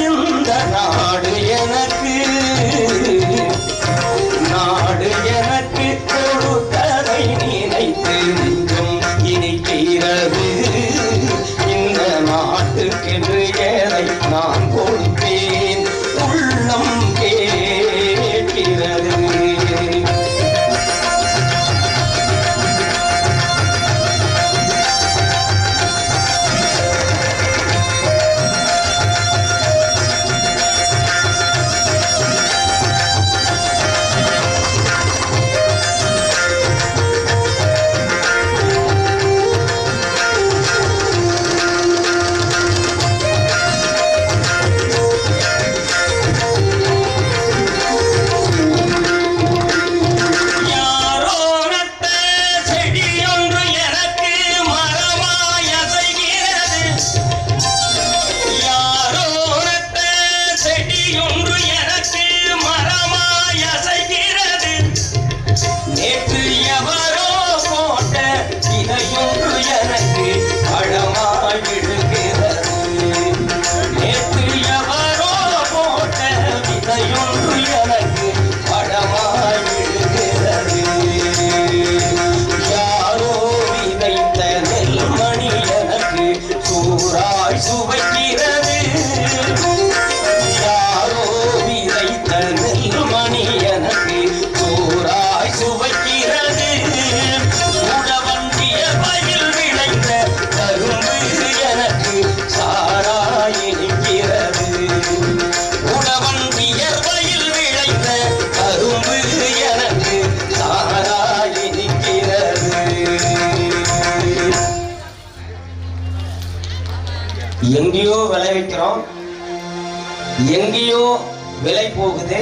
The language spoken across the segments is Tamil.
இந்த நாடு எனக்கு கொடுத்ததை நினைத்து நெஞ்சம் இனிக்கிறது. இந்த நாட்டுக்கென்று ஏதை நான் கொடுப்பேன் உள்ளம் கேட்கிறது. எங்கேயோ விளைவிக்கிறோம், எங்கேயோ விலை போகுது.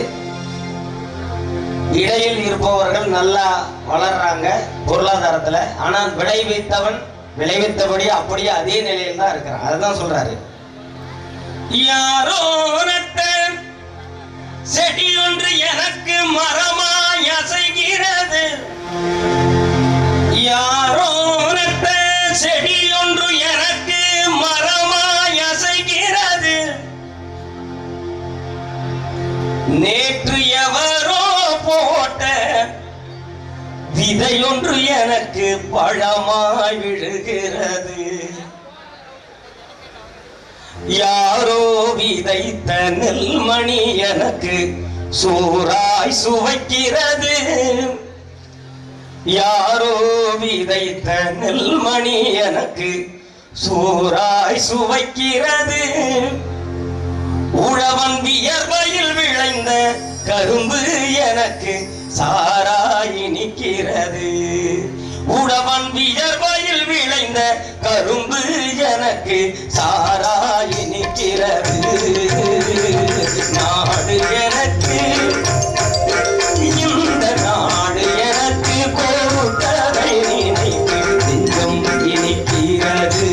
இடையில் இருப்பவர்கள் நல்லா வளர்றாங்க பொருளாதாரத்துல. ஆனால் விளைவித்தவன் விளைவித்தபடி அப்படியே அதே நிலையில் தான் இருக்கிறான். அதுதான் சொல்றாரு. யாரோ செடி ஒன்று எனக்கு மரமாய் அசைகிறது. யாரோ செடி ஒன்று எனக்கு மரமாய் அசைகிறது. நேற்று எவரோ போட்ட விதையொன்று எனக்கு பழமாய் விழுகிறது. யாரோ விதைத்த நெல்மணி எனக்கு சோறாய் சுவைக்கிறது. யாரோ விதைத்த நெல்மணி எனக்கு சோறாய் சுவைக்கிறது. உழவன் வியர்வையில் விளைந்த கரும்பு எனக்கு சாராய் இனிக்கிறது. உழவன் வியர்வையில் விளைந்த கரும்பு எனக்கு சாராய் இனிக்கிறது. நாடு எனக்கு இந்த நாடு எனக்கு கொடுத்ததை நினைத்து நெஞ்சம் இனிக்கிறது.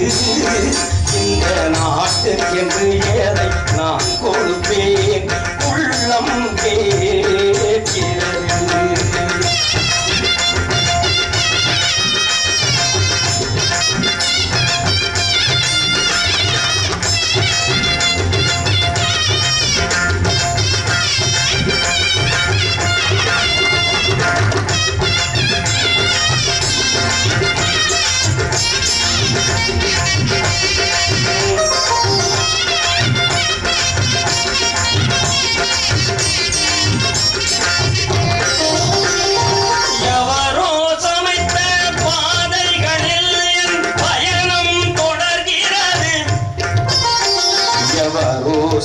இந்த நாட்டுக்கென்று ஏதை நான் கொடுப்பேன் உள்ளம் கேட்கிறது.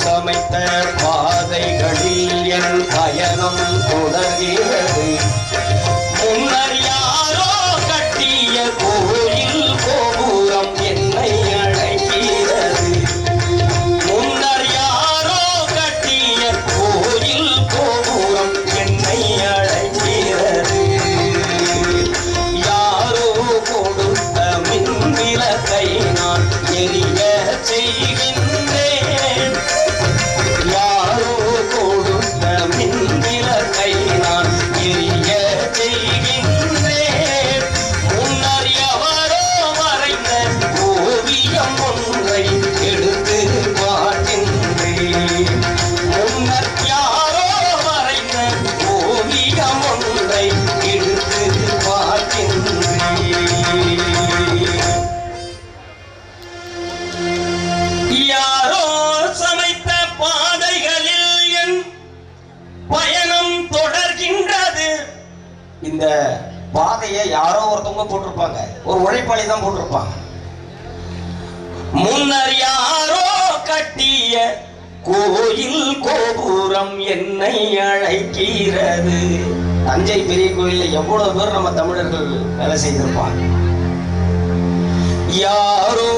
சமைத்த பாதைகளில் என் பயணம் தொடர்கிறது. முன்னர் யாரோ கட்டிய கோயில் கோபுரம் என்னை அழைக்கிறது. முன்னர் யாரோ கட்டிய கோயில் கோபுரம் என்னை அழைக்கிறது. யாரோ கொடுத்த மின்விளக்கை நான் எரிய செய்கின்றேன். யாரோ கொடுத்த மின்விளக்கை நான் எரிய இந்த பாதையை யாரோ ஒருத்தவங்க போட்டிருப்பாங்க, ஒரு உழைப்பாளி தான் போட்டிருப்பாங்க. முன்னர் யாரோ கட்டிய கோயில் கோபுரம் என்னை அழைக்கிறது. தஞ்சை பெரிய கோயில்ல எவ்வளவு பேர் நம்ம தமிழர்கள் வேலை செய்திருப்பாங்க. யாரோ